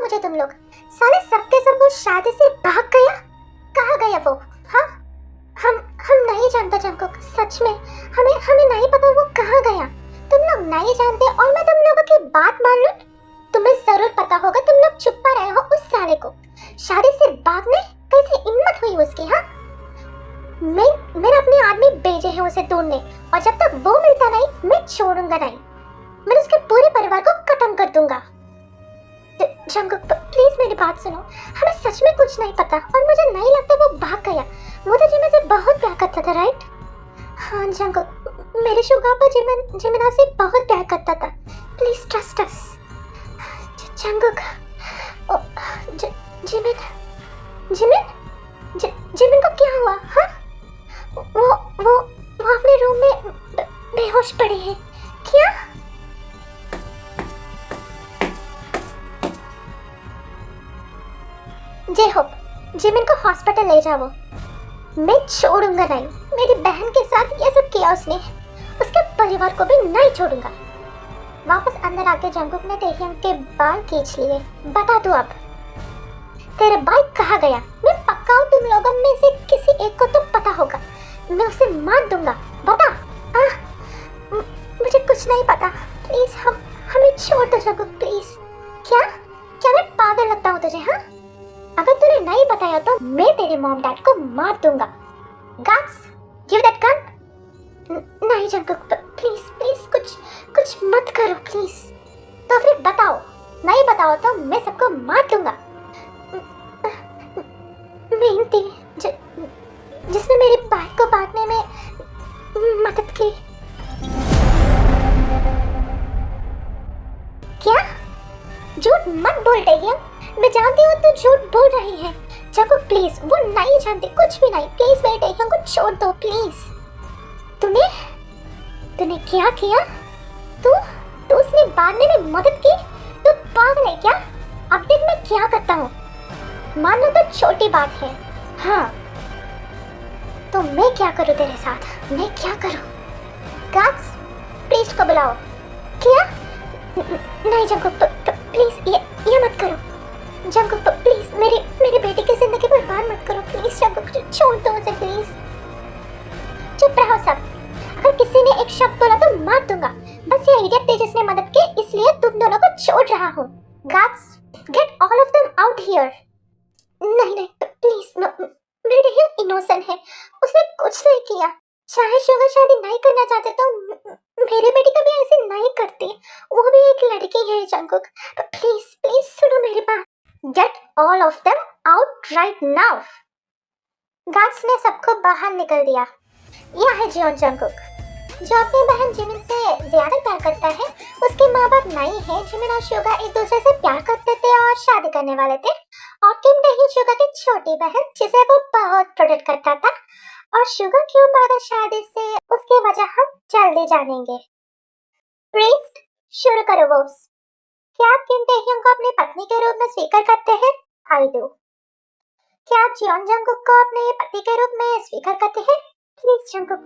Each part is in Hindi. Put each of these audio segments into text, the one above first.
मुझे तुम लोग। साले सबके सब वो शादी से भाग गया। कहाँ गया वो? हाँ, हम नहीं जानते जंकुक, सच में हमें हमें नहीं पता वो कहाँ गया। तुम लोग नहीं जानते और मैं तुम लोगों की बात मान लूं? तुम्हें जरूर पता होगा, तुम लोग छुपा रहे हो उस साले को। शादी से भागने कैसी हिम्मत हुई उसकी? हाँ, मैंने अपने आदमी भेजे हैं उसे ढूंढने, और जब तक वो मिलता नहीं मैं छोड़ूंगा नहीं। मैं उसके पूरे परिवार को खत्म कर दूंगा। जंकुक प्लीज मेरी बात सुनो, हमें सच में कुछ नहीं पता और मुझे नहीं लगता वो भाग गया। वो तो जिमिन से बहुत प्यार करता था, राइट? हाँ जंकुक, मेरे शुगापा जिमिना से बहुत प्यार करता था। Please trust us. Jungkook, Jimin Jimin Jimin को क्या हुआ? हाँ, वो अपने रूम में बेहोश पड़े हैं। क्या? जे होप, जिमिन को हॉस्पिटल ले जाओ। मैं छोड़ूंगा नहीं। मेरी बहन के साथ ये सब किया उसने, उसके परिवार को भी नहीं छोड़ूंगा। वापस अंदर आके जंकुक ने टेहियंग के बाल खींच लिए। बता दो अब, तेरा भाई कहाँ गया? मैं पक्का हूँ तुम लोगों में से किसी एक को तो पता होगा। मैं उसे मार दूंगा। बता। मुझे कुछ नहीं पता। प्लीज हमें छोड़ दो जंकुक, प्लीज। क्या मैं पागल लगता हूँ तुझे? हाँ, अगर तूने नहीं बताया तो मैं तेरे मॉम डैड को मार दूंगा। Guards, give that gun. नहीं जंकुक, प्लीज कुछ मत करो प्लीज। तो फिर बताओ, नहीं बताओ तो मैं सबको मार दूंगा। मेन थी जिसने मेरे भाई को बांटने में मदद की। क्या? झूठ मत बोल रही है। मैं जानती हूँ तू झूठ बोल रही है। जंकुक प्लीज, वो नहीं जानती कुछ भी नहीं। प्लीज मेरे टेहियंग को छोड़ दो प्लीज। तूने क्या किया? तू उसने बांधने में मदद की? तू पागल है क्या? अब देख मैं क्या करता हूँ। मान लो तो छोटी बात है। हाँ, तो मैं क्या करूँ तेरे साथ? मैं क्या करूँ? गार्ड्स, प्रीस्ट को बुलाओ। क्या? नहीं जंकुक, प्लीज ये मत करो। जंकुक प्लीज मेरी बेटी की जिंदगी बर्बाद मत करो प्लीज। जंकुक छोड़ दो उसे प्लीज। चुप रहो सब। अगर किसी ने एक शब्द बोला तो मार दूंगा। बस ये इडियट थे जिसने मदद की, इसलिए तुम दोनों को छोड़ रहा हूँ। Guards, get all of them out here. नहीं प्लीज, मेरी इनोसेंट है, उसने कुछ नहीं किया। चाहे शुगर शादी नहीं करना चाहते तो मेरी बेटी कभी ऐसे नहीं करती। वो भी एक लड़की है जंकुक। प्लीज सुनो मेरी बात। Get all of them out right now. Guards ने सबको बाहर निकल दिया। यह है जियोन जंकुक, जो अपनी बहन जिमिन से ज्यादा प्यार करता है। उसके माँ बाप नहीं है। जिमिन और शुगा एक दूसरे से प्यार करते थे और शादी करने वाले थे। और किम टेही शुगा की छोटी बहन, जिसे वो बहुत प्रोटेक्ट करता था। और शुगा क्यों भागा शादी से, उसकी वजह हम जल्दी जानेंगे। प्रीस्ट, शुरू करो वोव्स। क्या आप किम टेह्योंग को अपनी पत्नी के रूप में स्वीकार करते हैं? I do. क्या आप जियोन जंकुक को अपने पति के रूप में स्वीकार करते हैं? प्लीज जंकुक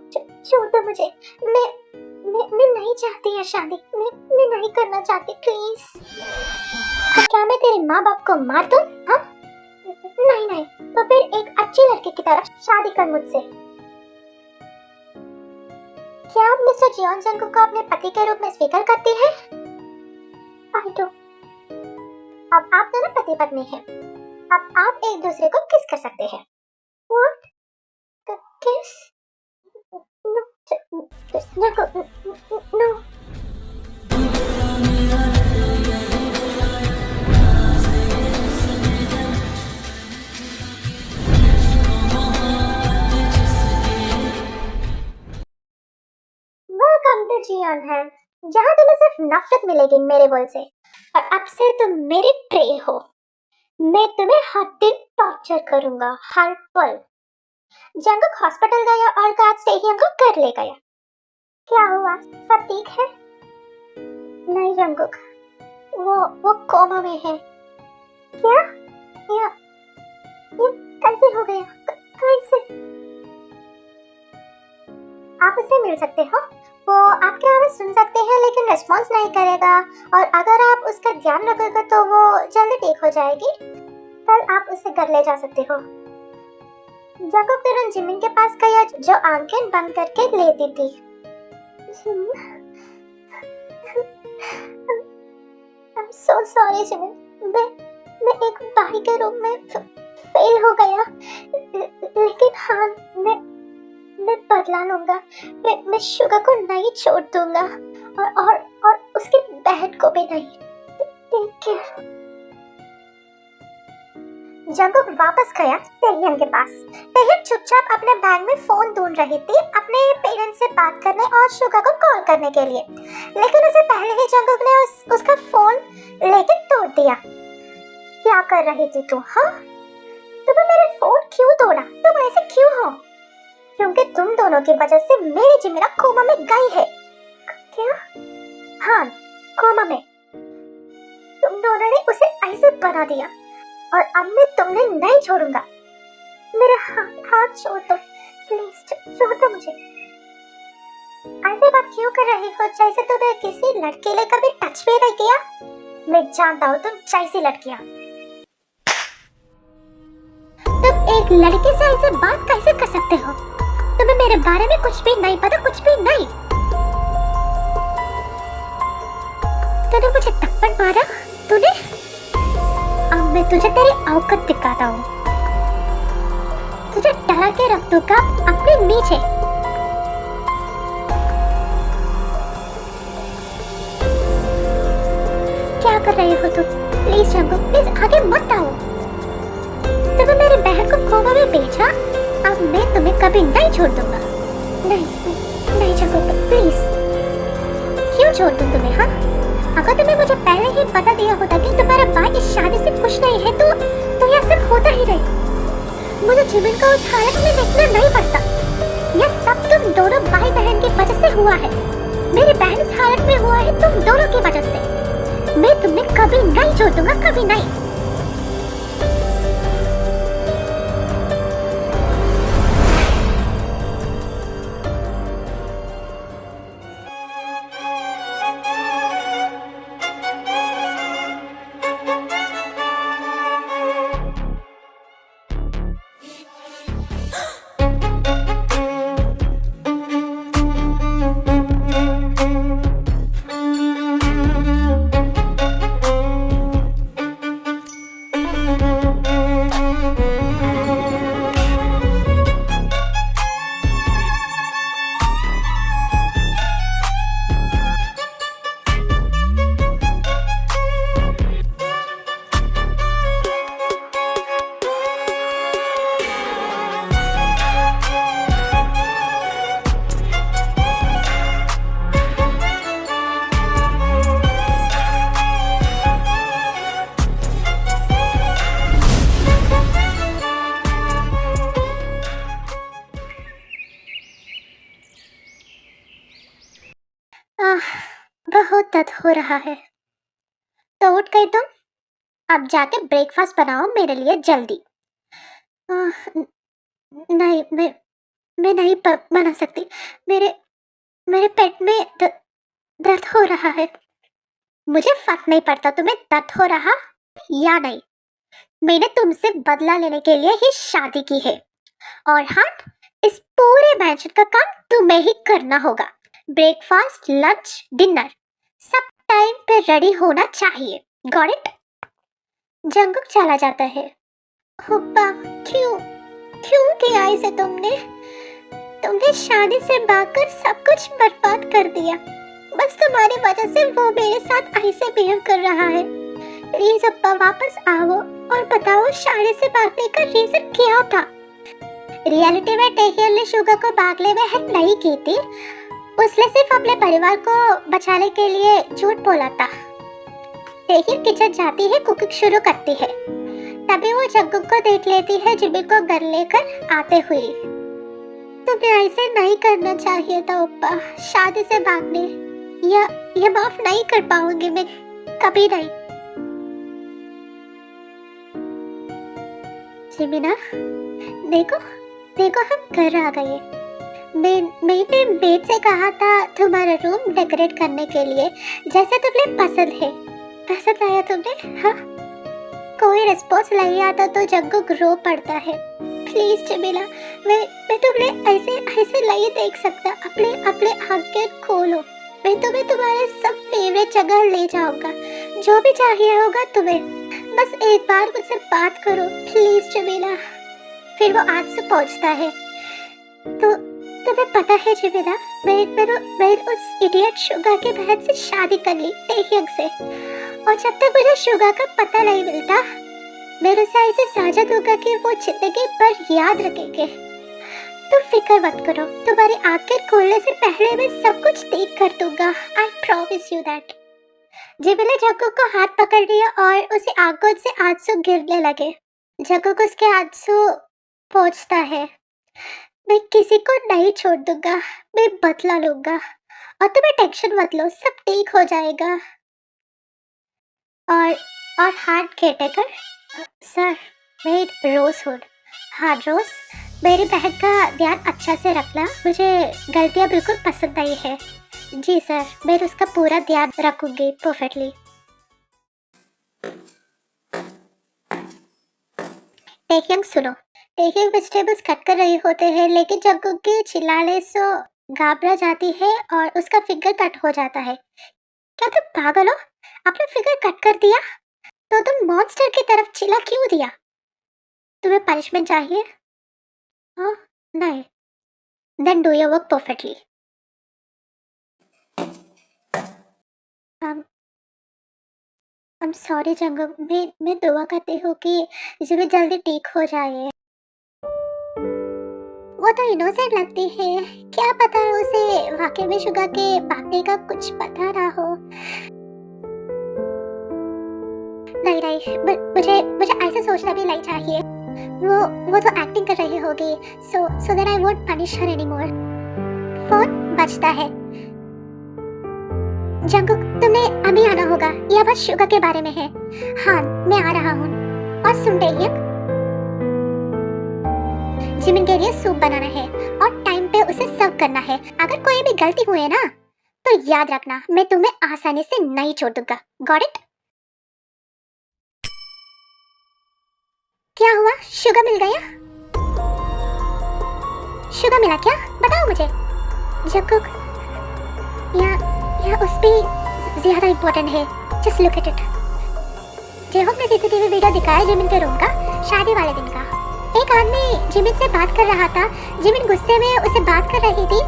छोड़ दो मुझे। मैं नहीं चाहती है शादी। मैं नहीं करना चाहती प्लीज। क्या मैं तेरे माँ बाप को मार दूं? हाँ? नहीं, तो फिर एक अच्छी लड़की की तरफ शादी कर मुझसे। क्या आप मिस्टर जियोन जंकुक को अपने पति के रूप में स्वीकार करती हैं? I do. अब आप दोनों पति पत्नी हैं। अब आप एक दूसरे को किस कर सकते हैं। What? किस? No. वेलकम टू जियोन है, जहाँ तुम्हें सिर्फ नफरत मिलेगी मेरे बोल से। और अब से तुम मेरे प्रे हो। मैं तुम्हें हर दिन टॉर्चर करूंगा, हर पल। जंकुक हॉस्पिटल गया और गार्ड्स टेह्योंग को घर ले गया। क्या हुआ? सब ठीक है? नहीं जंकुक, वो कोमा में है। क्या? ये कैसे हो गया? कैसे? आप उससे मिल सकते हो? वो आपकी आवाज़ सुन सकते हैं लेकिन रिस्पॉन्स नहीं करेगा, और अगर आप उसका ध्यान रखोगे तो वो जल्दी ठीक हो जाएगी। कल आप उसे घर ले जा सकते हो। जैकब तुरंत जिमिन के पास गया जो आंखें बंद करके लेटी थी। I'm so sorry जिमिन, मैं एक भाई के रूप में फेल हो गया, लेकिन हाँ, मैं बदला लूंगा। मैं शुगर को नहीं छोड़ दूंगा, और उसकी बहन को भी नहीं। Take care. जंगुक वापस गया टेहियन के पास। टेहियन चुपचाप अपने बैग में फोन ढूंढ रही थी अपने पेरेंट्स से बात करने और शुगा को कॉल करने के लिए, लेकिन उससे पहले ही जंगुक ने उसका फोन लेके तोड़ दिया। क्या कर रही थी तू? हाँ, तुमने मेरे फोन क्यों तोड़ा? तुम ऐसे क्यों हो? क्योंकि तुम दोनों की वजह से मेरी जिमिना कोमा में गई है। क्या? हाँ, कोमा में। तुम दोनों ने उसे ऐसे बना दिया, और अब मैं तुम्हें नहीं छोड़ूंगा। मेरा हाथ छोड़ दो प्लीज, छोड़ दो मुझे। ऐसे बात क्यों कर रही हो जैसे तुमने किसी लड़के ने कभी टच भी नहीं किया? मैं जानता हूँ तुम जैसी लड़कियाँ। तुम एक लड़के से ऐसे बात कैसे कर सकते हो? तुम्हें मेरे बारे में कुछ भी नहीं पता, कुछ भी नहीं। तूने मुझे थप्पड़ मारा, तूने? अब मैं तुझे तेरी औकात दिखाता हूँ। तुझे डरा के रख दूंगा अपने नीचे। क्या कर रहे हो तुम? प्लीज जंगुक, प्लीज आगे मत आओ। तुमने मेरी बहन को कोमा में भेजा, अब मैं तुम्हें कभी नहीं छोड़ दूंगा। नहीं जंगुक, प्लीज। क्यों छोड़ दूं तुम्हें? हाँ, अगर तुम्हें मुझे पहले ही बता दिया होता कि तुम्हारा भाई इस शादी से खुश नहीं है तो यह सब होता ही नहीं। मुझे जिमिन को उस हालत में देखना नहीं पड़ता। यह सब तुम दोनों भाई बहन की वजह से हुआ है। मेरी बहन इस हालत में हुआ है तुम दोनों की वजह से। मैं तुम्हें कभी नहीं छोड़ दूंगा, कभी नहीं। बहुत दर्द हो रहा है। तो उठ गई तुम? अब जाके ब्रेकफास्ट बनाओ मेरे लिए जल्दी। नहीं, मैं नहीं बना सकती। मेरे पेट में दर्द हो रहा है। मुझे फर्क नहीं पड़ता तुम्हें दर्द हो रहा या नहीं। मैंने तुमसे बदला लेने के लिए ही शादी की है, और हाँ, इस पूरे मैंशन का काम तुम्हें ही करना होगा। ब्रेकफास्ट, लंच, डिनर सब टाइम पे रेडी होना चाहिए। Got it? जंगुक चला जाता है। हुप्पा, क्यों किया इसे तुमने शादी से भागकर सब कुछ बर्बाद कर दिया। बस तुम्हारी वजह से वो मेरे साथ ऐसे बिहेव कर रहा है। प्लीज अप्पा वापस आओ और बताओ शादी से भागने का रीजन क्या था। रियलिटी में टेहियन ने शुगा को भागने में हेल्प नहीं की थी। उसने सिर्फ अपने परिवार को बचाने के लिए झूठ बोला था। टेहियन किचन जाती है, कुकिंग शुरू करती है। तभी वो जंगुक को देख लेती है जिमिन को घर लेकर आते हुए। तुम्हें ऐसे नहीं करना चाहिए था अप्पा, शादी से भागने। यह माफ नहीं कर पाऊंगी मैं, कभी नहीं। जिमिना, देखो हम घर आ गए। मैंने मेड से कहा था तुम्हारा रूम डेकोरेट करने के लिए, जैसा तुम्हें पसंद है। पसंद आया तुम्हें? हाँ, कोई रिस्पॉन्स नहीं आता तो जंगकुक रो पड़ता है। प्लीज जमीला, मैं तुम्हें ऐसे ऐसे नहीं देख सकता। अपने अपने आंखें खोलो, मैं तुम्हें तुम्हारे सब फेवरेट जगह ले जाऊंगा, जो भी चाहिए होगा तुम्हें। बस एक बार मुझसे बात करो प्लीज जमीला। फिर वो आज से पहुंचता है। तो तुम्हें पता है जमीला, मैं उस इडियट शुगा के बहन से शादी कर ली, टेह्यंग से। और जब तक मुझे शुगा का पता नहीं मिलता, मेरे से ऐसे साझा दूंगा कि वो जिंदगी पर याद रखेंगे। तुम फिक्र मत करो, तुम्हारी आंखें खोलने से पहले मैं सब कुछ ठीक कर दूंगा। I promise you that. जिमिले जंगकुक को हाथ पकड़ लिया और उसे आंखों से आंसू गिरने लगे। जंगकुक उसके आंसू पोंछता है। मैं किसी को नहीं छोड़ दूंगा, मैं बदला लूंगा और तुम्हें टेंशन मत लो, सब ठीक हो जाएगा। और हार्ट केयरटेकर सर, मैं रोज हुड। हाँ रोज, मेरी बहन का ध्यान अच्छा से रखना, मुझे गलतियाँ बिल्कुल पसंद नहीं है। जी सर, मैं उसका पूरा ध्यान रखूंगी परफेक्टली। टेह्यंग सुनो, टेह्यंग वेजिटेबल्स कट कर रहे होते हैं, लेकिन जंगकुक के चिल्लाने से घबरा जाती है और उसका फिंगर कट हो जाता है। क्या तुम पागल हो? आपने फिंगर कट कर दिया तो तुम मॉन्स्टर की तरफ चिल्ला क्यों दिया? तुम्हें पनिशमेंट चाहिए? हाँ, नहीं। Then do your work perfectly. I'm sorry Jungkook, मैं दुआ करती हूँ कि जिमी जल्दी ठीक हो जाए। वो तो इनोसेंट लगती है, क्या पता उसे वाकई में शुगा के भागने का कुछ पता ना हो। नहीं, मुझे ऐसे सोचना भी नहीं चाहिए। वो तो एक्टिंग कर रही होगी, so that I won't punish her anymore। Phone बजता है। जंगकुक, तुमने अभी आना होगा, यह बस शुगा के बारे में है। हाँ, मैं आ रहा हूँ। और सुन टेह्यंग, जिमिन के लिए सूप बनाना है और टाइम पे उसे सर्व करना है। अगर कोई भी गलती हुई ना, तो याद रखना मैं तुम्हें आसानी से नहीं छोड़ दूंगा। Got it? क्या हुआ? शुगर मिल गया? शुगर मिला क्या? बताओ मुझे। जंगकुक, यह उस पे ज्यादा इम्पोर्टेंट है। Just look at it. Jaehong ने सीसीटीवी वीडियो दिखाया जिमिन के रूम का, शादी वाले दिन का। एक आदमी जिमिन से बात कर रहा था। जिमिन गुस्से में उसे बात कर रही थी।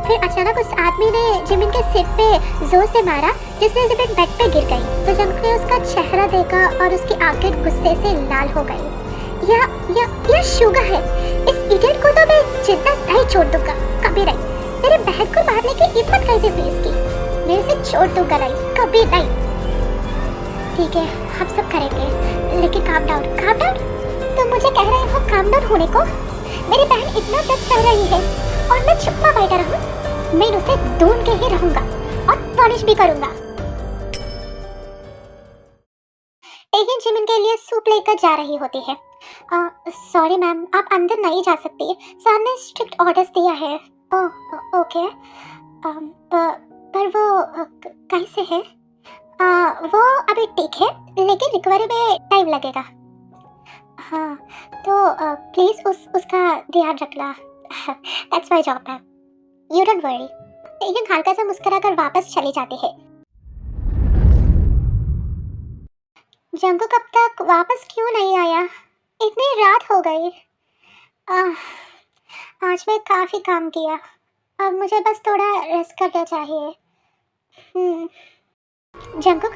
फिर अचानक उस आदमी ने जिमिन के सिर पे जोर से मारा, जिससे जिमिन बेड पे गिर गई। तो जंगकुक ने उसका चेहरा देखा और उसकी आंखें गुस्से से लाल हो गई। यह शुगा है। इस इडियट को तो मैं जिंदा नहीं छोड़ दूंगा, कभी नहीं। मेरे बहन को मारने की हिम्मत कैसे हुई इसकी? मैं इसे छोड़ दूंगा नहीं, कभी नहीं। ठीक है, हम सब करेंगे, लेकिन काम डाउन। तुम मुझे कह रहे हो काम डाउन होने को? मेरी बहन इतना दर्द सह रही है और मैं चुप्पा बैठा रहूं? मैं उसे ढूंढ के ही रहूंगा और पनिश भी करूंगा। टेह्यंग जिमिन के लिए सूप लेकर जा रही होती है। सॉरी मैम, आप अंदर नहीं जा सकती, सर ने स्ट्रिक्ट ऑर्डर्स दिया है। ओके। पर वो कैसे है? वो अभी ठीक है, लेकिन रिकवरी में टाइम लगेगा। हाँ, तो प्लीज उसका ध्यान रखना। That's my job ma'am, you don't worry. Taehyung हल्का सा मुस्कुराकर वापस चली जाती है। जंगकुक अब तक वापस क्यों नहीं आया? इतनी रात हो गई। आज मैं काफ़ी काम किया, अब मुझे बस थोड़ा रेस्ट करना चाहिए। जंगकुक,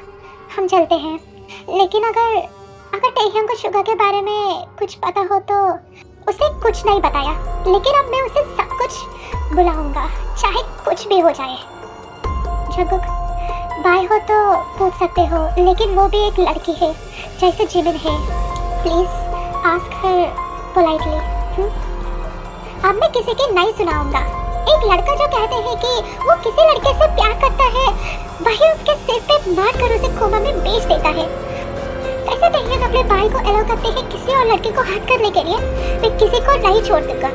हम चलते हैं, लेकिन अगर टेह्यंग को शुगा के बारे में कुछ पता हो तो उसे कुछ नहीं बताया, लेकिन अब मैं उसे सब कुछ बुलाऊंगा, चाहे कुछ भी हो जाए। जंगकुक, बाय हो तो पूछ सकते हो, लेकिन वो भी एक लड़की है जैसे जिमिन है। Please ask her politely. अब मैं किसी की नहीं सुनाऊंगा। एक लड़का जो कहते हैं कि वो किसी लड़के से प्यार करता है, वही उसके सिर पे मार कर उसे कोमा में बेच देता है। कैसे टेह्यंग अपने भाई को अलाउ करते हैं किसी और लड़के को हर्ट करने के लिए? मैं किसी को नहीं छोड़ दूंगा।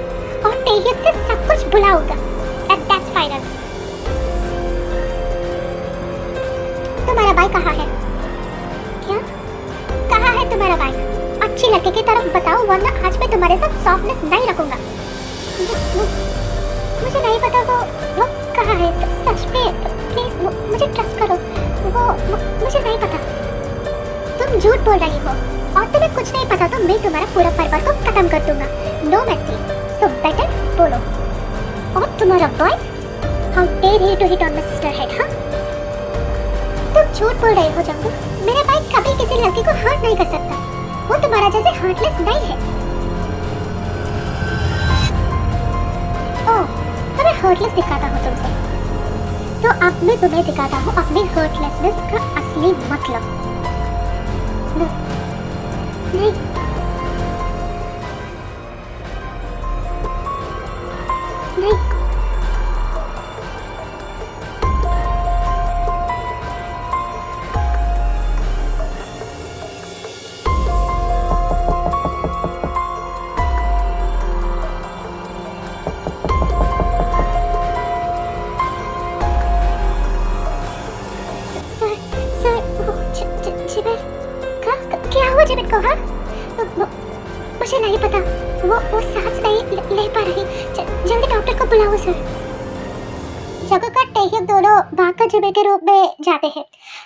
और टेहियक से सब कुछ बुलाऊंगा। That's final. तुम्हारा भाई कहाँ है? क्या? कहाँ है तुम्हारा भाई? अच्छी लड़के की तरफ बताओ, वरना आज मैं तुम्हारे साथ सॉफ्टनेस नहीं रखूंगा। मुझे नहीं पता वो कहाँ है। सच में प्लीज मुझे ट्रस्ट करो। मुझे नहीं पता। तुम झूठ बोल रही हो और तुम्हें कुछ नहीं पता तो मैं तुम्हारा पूरा परिवार को खत्म कर दूंगा। नो मैसी, सो बेटर बोलो। और तुम्हारा boy, how dare he to hit on my sister head. हाँ, तुम झूठ बोल रहे हो जंगू। मेरा भाई कभी किसी लड़की को हर्ट नहीं कर सकता। वो तुम्हारा जैसे हार्टलेस नहीं है। ओह, तो मैं हार्टलेस दिखाता हूँ तुमसे। तो अब मैं तुम्हें दिखाता हूँ अपनी हार्टलेसनेस का असली मतलब। नहीं, नहीं, क्या हुआ जिमिन को? हाँ, मुझे नहीं पता। वो सांस नहीं ले पा रही। जल्दी डॉक्टर को बुलाओ सर। जगुक और टेहियक दोनों भागकर जिमिन के रूम में जाते हैं।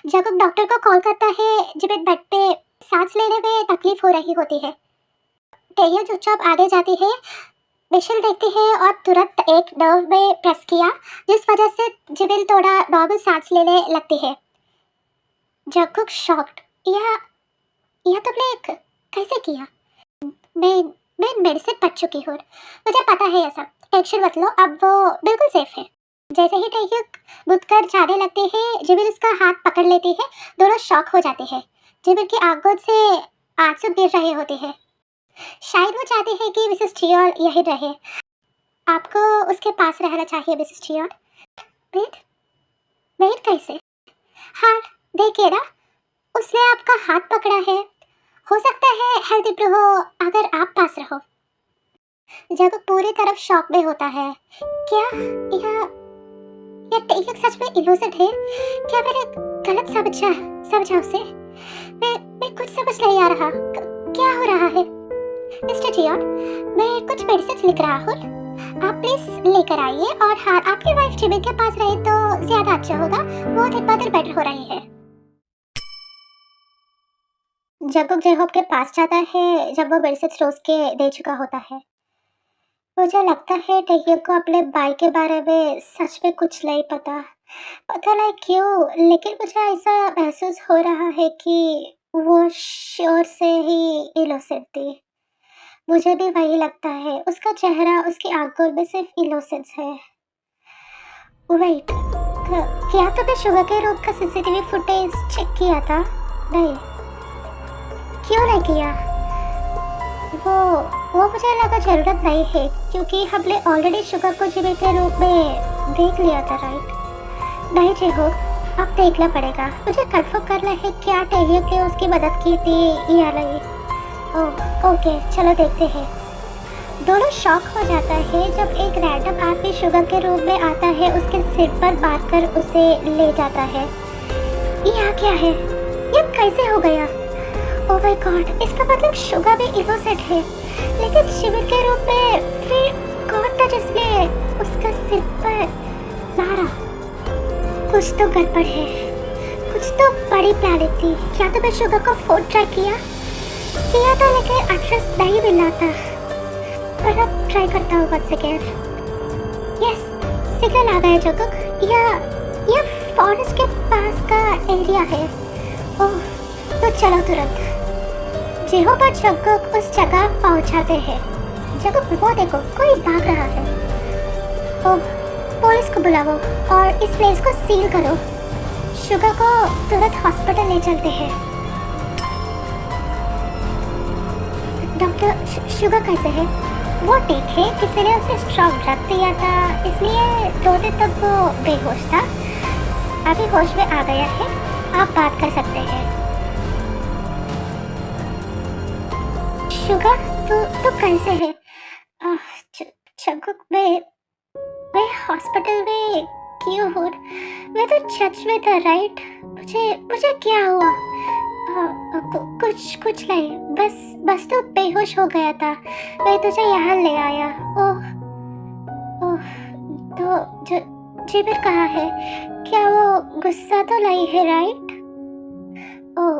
जगुक डॉक्टर को कॉल करता है। जिमिन बेड पे सांस लेने में तकलीफ हो रही होती है। टेहियक चुपचाप आगे जाती है, मिशेल देखती है और तुरंत एक नर्व में प्रेस किया, जिस वजह से जिमिन थोड़ा नॉर्मल सांस लेने लगती है। जगुक शॉक्ड। यह तुमने कैसे किया? मैं मेडिसिन पढ़ चुकी हूँ, मुझे पता है। ऐसा टेंशन मत लो, अब वो बिल्कुल सेफ है। जैसे ही टेहियक बुदकर जाने लगते हैं, जिमिन उसका हाथ पकड़ लेती है। दोनों शॉक हो जाते हैं। जिमिन की आंखों से आंसू गिर रहे होते हैं। शायद वो चाहते हैं कि मिसेस ट्रियोल यहीं रहे। आपको उसके पास रहना चाहिए मिसेस ट्रियोल। वेट कैसे? हाँ, देखिए ना, उसने आपका हाथ पकड़ा है। हो सकता है हेल्थ इंप्रूव हो अगर आप पास रहो। जब पूरी तरफ शॉक में होता है। क्या यह टेहियक सच में इनोसेंट है? क्या मैंने गलत समझा उसे? मैं कुछ समझ नहीं आ रहा। क्या हो रहा है? मिस्टर जियोन, मैं कुछ मेडिसिन लिख रहा हूँ, आप प्लीज लेकर आइए। और हाँ, आपकी वाइफ जिमिन के पास रहे तो ज्यादा अच्छा होगा। वो दिन ब दिन बेटर हो रही है। जगुक जेहोब के पास जाता है जब वो मेडिसिन रोज के दे चुका होता है। मुझे लगता है टेहियक को अपने भाई के बारे में सच में कुछ नहीं पता नहीं क्यों, लेकिन मुझे ऐसा महसूस हो रहा है कि वो श्योर से ही इनोसेंट थी। मुझे भी वही लगता है। उसका चेहरा, उसकी आंखों में सिर्फ इनोसेंस है। वेट, क्या तुमने शुगर के रूम का सीसीटीवी फुटेज चेक किया था? नहीं, क्यों नहीं किया? वो मुझे लगा जरूरत नहीं है, क्योंकि हमने ऑलरेडी शुगर को जिमिन के रूप में देख लिया था, राइट? नहीं जेहो, अब देखना पड़ेगा। मुझे कंफर्म करना है क्या टेहियक ने उसकी मदद की थी या नहीं। ओके, चलो देखते हैं। दोनों शॉक हो जाता है जब एक रैंडम आदमी शुगर के रूम में आता है, उसके सिर पर मारकर उसे ले जाता है। यह क्या है? यह कैसे हो गया? ओह माय गॉड, इसका मतलब शुगर भी इनोसेंट है, लेकिन जिमिन के रूप में फिर कौन था जिसने उसका सिर पर मारा? कुछ तो गड़बड़ है, कुछ तो बड़ी प्लानिंग थी। क्या तुमने शुगर को फोन ट्राई किया था, लेकिन एड्रेस नहीं मिला था। पर अब ट्राई करता हूँ once again। यस, सिग्नल आ गया जगुक। यह फॉरेस्ट के पास का एरिया है। ओह, तो चलो तुरंत। जेहोब और जगुक उस जगह पहुंचाते हैं। जगुक, वो देखो, कोई भाग रहा है। ओह, पुलिस को बुलाओ और इस प्लेस को सील करो। शुगर को तुरंत हॉस्पिटल ले चलते हैं। डॉक्टर, शुगर कैसे है? वो ठीक है, किसी ने उसे स्ट्रॉन्ग ड्रग दिया था, इसलिए 2 दिन तक वो बेहोश था। अभी होश में आ गया है, आप बात कर सकते हैं। शुगर, तू कैसे है? जगह मैं हॉस्पिटल में क्यों हूँ? मैं तो चर्च में था, राइट? मुझे मुझे क्या हुआ? कुछ नहीं, बस तो बेहोश हो गया था। मैं तुझे यहाँ ले आया। ओह ओह, तो जिबिर कहाँ है? क्या वो गुस्सा तो नहीं है, राइट? ओह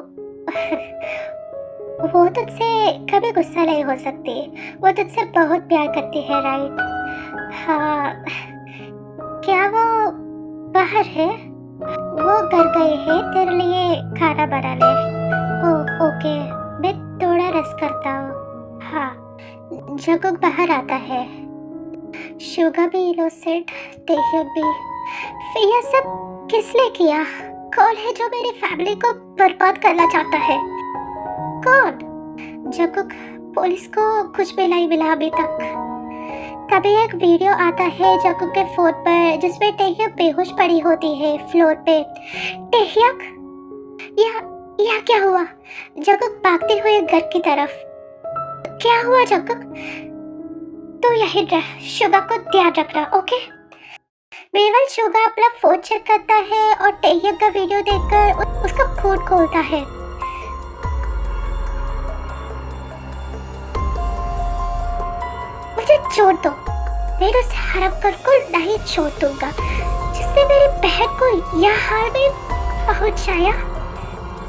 वो तुझसे कभी गुस्सा नहीं हो सकती। वो तुझसे बहुत प्यार करती है, राइट? हाँ। क्या वो बाहर है? वो घर गए हैं तेरे लिए खाना बनाने। ओके, मैं थोड़ा रेस्ट करता हूँ। हाँ। जगुक बाहर आता है। शुगा भी इनोसेंट, तेहब भी। फिर ये सब किस लिए किया? कौन है जो मेरी फैमिली को बर्बाद करना चाहता है? कौन? जगुक, पुलिस को कुछ भी नहीं मिला अभी तक। तभी एक वीडियो आता है जगुक के फोन पर जिसमें टेह्यक बेहोश पड़ी होती है फ्लोर पे। टेह्यक, यह क्या हुआ? जगुक भागते हुए घर की तरफ। क्या हुआ जगुक? तो यही रह, शुगा को ध्यान रखना, ओके? मेवल शुगा अपना फोन चेक करता है और टेह्यक का वीडियो देखकर उसका खून खोलता है। मुझे छोड़ दो, मैं उस हरामखोर को नहीं छोड़ दूंगा जिसने मेरी बहन को यह हाल में पहुंचाया।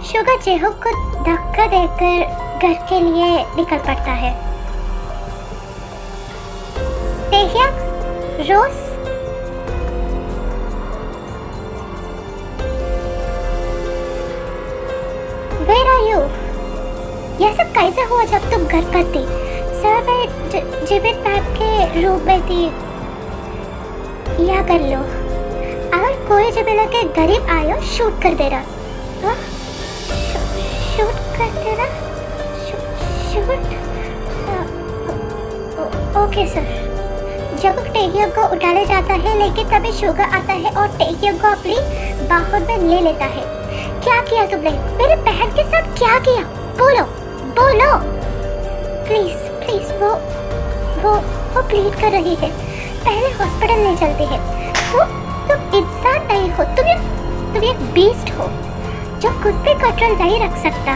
शुगा जेहोक को धक्का देकर घर के लिए निकल पड़ता है। टेह्यक, रोज, वेयर आर यू? यह सब कैसे हुआ जब तुम घर पर थी? सर, मैं जिबिन मैम के रूम में थी। या कर लो, अगर कोई जिबिला के करीब आयो शूट कर देना। शूट कर देना? Shoot? Okay sir. Jungkook Taehyung को उठाने जाता है लेकिन तभी शुगा आता है और टेह्यक को अपनी बाहों में ले लेता है। क्या किया तुमने? मेरी बहन के साथ क्या किया? बोलो बोलो प्लीज प्लीज। वो ब्लीड कर रही है, पहले हॉस्पिटल ले चलते हैं। तुम इंसान नहीं हो, तुम एक बीस्ट हो जो खुद पे कंट्रोल नहीं रख सकता।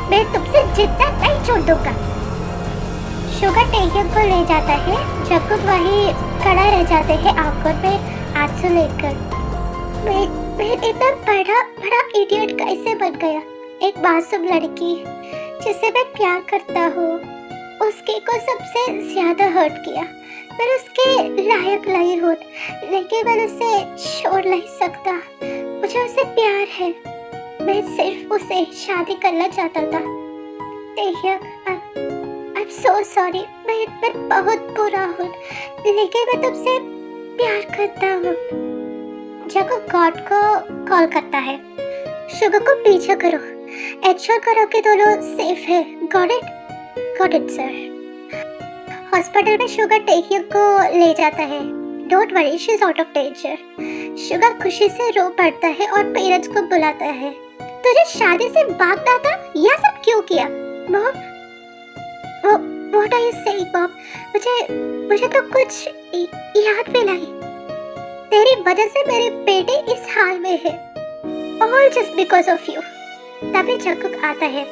मैं तुमसे जितना नहीं छोड़ दूंगा। शुगा टेह्यक को ले जाता है। जगुक वही खड़ा रह जाते हैं आंखों में आंसू लेकर। मैं इतना बड़ा इडियट कैसे बन गया? एक मासूम लड़की जिसे मैं प्यार करता हूँ, उसके को सबसे ज्यादा हर्ट किया। मैं उसके लायक नहीं हूँ, लेकिन मैं उसे छोड़ नहीं सकता। मुझे उससे प्यार है, मैं सिर्फ उसे शादी करना चाहता था। I'm so sorry, मैं बहुत बुरा हूँ, लेकिन मैं तुमसे प्यार करता हूँ। जगुक गॉड को कॉल करता है। शुगा को पीछे करो, एंश्योर करो कि दोनों सेफ है। Got it sir. हॉस्पिटल में शुगा टेह्यक को ले जाता है। Don't worry, she is out of danger. Suga खुशी से रो पड़ता है और पेरेंट्स को बुलाता है। तुझे शादी से भागना था, यह सब क्यों किया? Mom, what are you saying mom? मुझे तो कुछ याद भी नहीं। तेरी वजह से मेरे बेटे इस हाल में है, all just because of you. तभी जगुक आता है।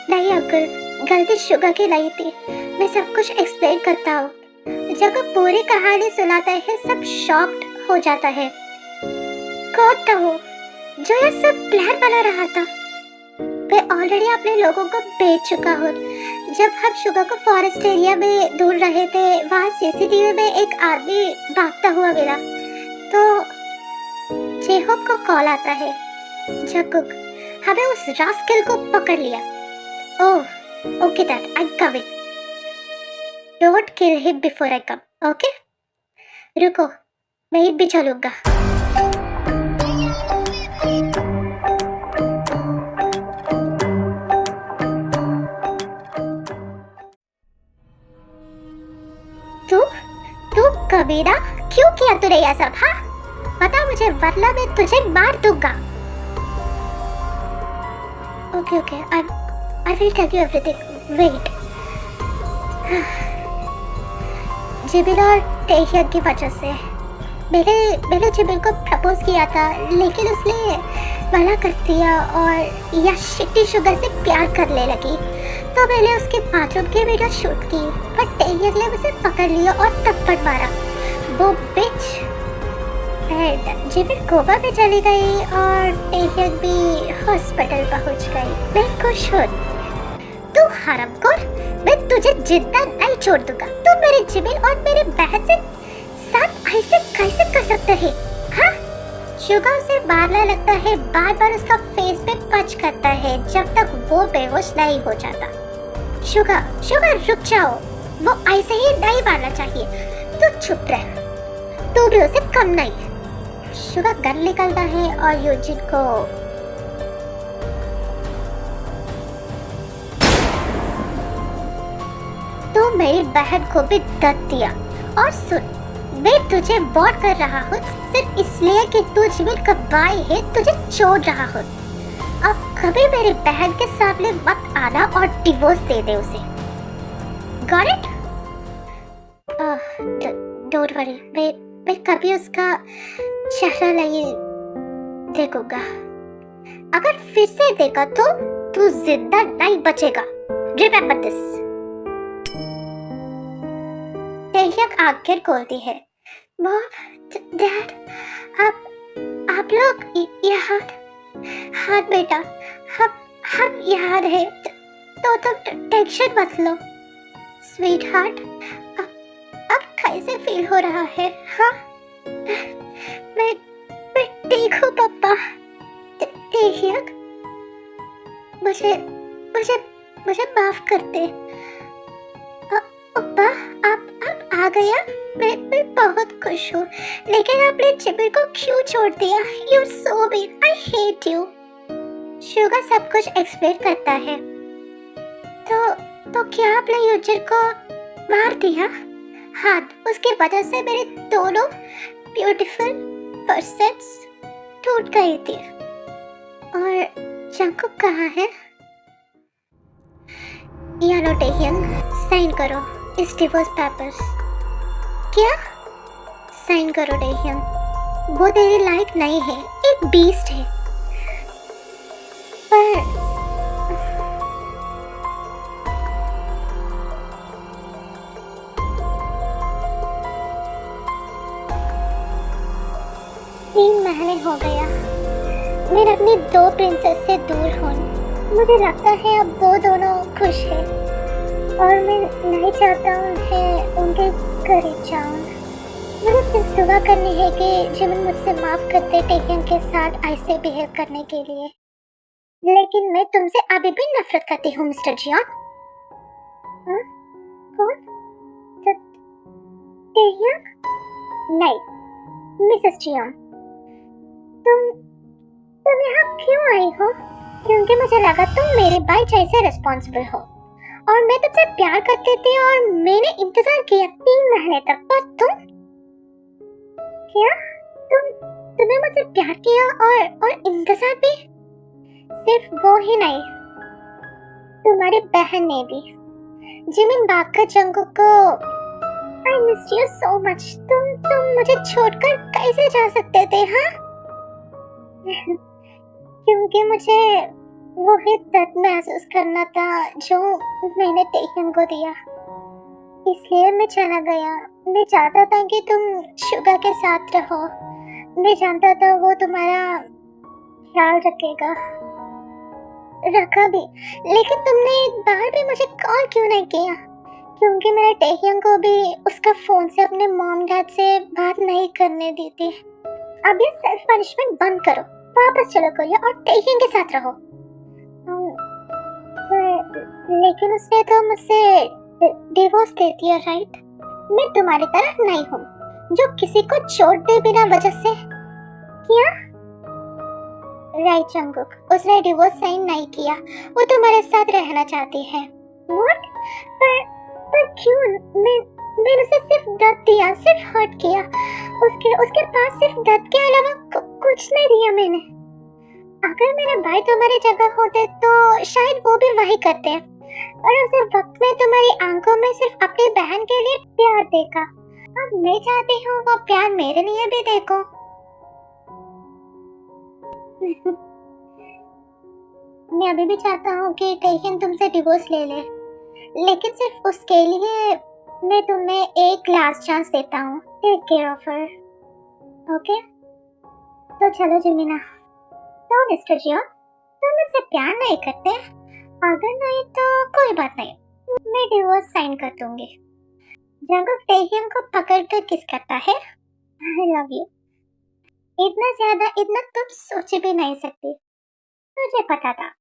नहीं अंकल, गलती शुगा की नहीं थी, मैं सब कुछ एक्सप्लेन करता हूँ। जगुक पूरी कहानी सुनाता है, सब शॉक्ड हो जाता है। कौन था वो जो यह सब प्लान बना रहा था? मैं ऑलरेडी अपने लोगों को बेच चुका हूँ। जब हम शुगा को फॉरेस्ट एरिया में ढूंढ रहे थे, वहाँ सीसीटीवी में एक आदमी भागता हुआ मिला, तो जेहोक को कॉल आता है। जगुक, हमें उस रास्केल को पकड़ लिया। Oh, okay that, I am coming. Don't kill him before I come, okay? रुको, मैं भी चलूंगा। तू कमीना, क्यों किया तूने यह सब? हाँ, बता मुझे, वरना मैं तुझे मार दूंगा। Okay, I will tell you everything. Wait. जिबिल और टेहियन की वजह से। मैंने जिबिल को प्रपोज किया था, लेकिन उसने मना कर दिया और या शिट्टी शुगर से प्यार करने लगी। तो मैंने उसके बाथरूम की वीडियो शूट की, पर टेहियन ने मुझे पकड़ लिया और थप्पड़ मारा। वो बिच। जिबिल गोवा में चली गई और टेहियन भी हॉस्पिटल पहुंच गई। मैं खुश हूँ। तू हरामखोर, मैं तुझे जिंदा नहीं छोड़ दूंगा। तू मेरे जिबिल और मेरे बहन से साथ ऐसे कैसे कर सकते हैं? हाँ? शुगर से मारने लगता है, बार बार उसका फेस पे पंच करता है जब तक वो बेहोश नहीं हो जाता। शुगर रुक जाओ, वो ऐसे ही नहीं मारना चाहिए। तू चुप रह, तू भी उसे कम नहीं। शुगर गन निकलता है और यूजिन को तो मेरी बहन को भी दर्द दिया। और सुन, मैं तुझे वॉर्न कर रहा हूँ सिर्फ इसलिए कि तू जिबिल का भाई है, तुझे छोड़ रहा हूँ। अब कभी मेरी बहन के सामने मत आना और डिवोर्स दे दे उसे। Got it? Don't worry, मैं कभी उसका चेहरा नहीं देखूंगा। अगर फिर से देखा तो तू जिंदा नहीं बचेगा। Remember this. टेहियन आंखें खोलती है। मॉम, डैड, आप लोग यहाँ? हाँ बेटा, हम यहाँ हैं। तो तुम टेंशन मत लो। स्वीट हार्ट, अब कैसे फील हो रहा है? हाँ, मैं ठीक हूँ पापा। टेहियन, मुझे माफ कर दे। पापा, आप आ गया। मैं बहुत खुश हूँ, लेकिन आपने जिबिल को क्यों छोड़ दिया? You're so mean. I hate you. Sugar सब कुछ एक्सप्लेन करता है। तो क्या आपने यूजिन को मार दिया? हाँ, उसकी वजह से मेरे दोनों ब्यूटीफुल पर्सन्स टूट गई थी। और जंकुक कहाँ है? यानो टेहियन, साइन करो इस डिवोर्स पेपर्स। क्या? साइन करो टेहियन, वो तेरे लायक नहीं है, एक बीस्ट है। पर तीन महीने हो गया मैं अपनी दो प्रिंसेस से दूर हूँ। मुझे लगता है अब वो दोनों खुश हैं और मैं नहीं चाहता उनके करीब जाऊँ। मुझे सिर्फ दुआ करनी है कि जिबिल मुझसे माफ कर दे टेहियन के साथ ऐसे बिहेव करने के लिए। लेकिन मैं तुमसे अभी भी नफरत करती हूँ मिस्टर जियोन। कौन? टेहियन? नहीं, मिसेस जियोन। तुम यहाँ क्यों आई हो? क्योंकि मुझे लगा तुम मेरे भाई जैसे रिस्पॉन्सिबल हो और मैं तुमसे प्यार करती थी और मैंने इंतजार किया 3 महीने तक। पर तुम क्या? तुमने मुझसे प्यार किया और इंतजार भी? सिर्फ वो ही नहीं, तुम्हारी बहन ने भी। जिमिन भागकर जंकुक को I miss you so much. तुम मुझे छोड़कर कैसे जा सकते थे? हाँ? क्योंकि मुझे वही दर्द महसूस करना था जो मैंने टेहियन को दिया, इसलिए मैं चला गया। मैं चाहता था कि तुम शुगर के साथ रहो। मैं जानता था वो तुम्हारा ख्याल रखेगा, रखा भी। लेकिन तुमने एक बार भी मुझे कॉल क्यों नहीं किया? क्योंकि मैंने टेहियन को भी उसका फोन से अपने मॉम डैड से बात नहीं करने दी थी। अब ये सेल्फ पनिशमेंट बंद करो, वापस चलो कोरिया और टेहियन के साथ रहो। लेकिन उसने तो मुझसे डिवोर्स दे दिया, राइट? मैं तुम्हारी तरह नहीं हूँ जो किसी को छोड़ दे बिना वजह से। क्या? राइट जंकुक, उसने डिवोर्स साइन नहीं किया, वो तुम्हारे साथ रहना चाहती है। व्हाट? पर क्यों? मैंने उसे सिर्फ दर्द दिया, सिर्फ हर्ट किया। उसके पास सिर्फ दर्द के अलावा कुछ नहीं दिया मैंने। अगर मेरा भाई तुम्हारी जगह होते तो शायद वो भी वही करते, और उस वक्त में तुम्हारी आंखों में सिर्फ अपनी बहन के लिए प्यार देखा। अब मैं चाहती हूँ वो प्यार मेरे लिए भी देखो। मैं अभी भी चाहता हूँ कि टेहन तुमसे डिवोर्स ले ले, लेकिन सिर्फ उसके लिए मैं तुम्हें एक लास्ट चांस देता हूँ। Take care of her, okay? तो चलो जिमिना। तो मिस्टर जियोन, तुम मुझसे प्यार नहीं करते? अगर नहीं तो कोई बात नहीं, मैं डिवोर्स साइन कर दूंगी। जंगुक टेहयन को पकड़कर किस करता है। I love you. इतना ज्यादा, इतना तुम सोच भी नहीं सकती। मुझे पता था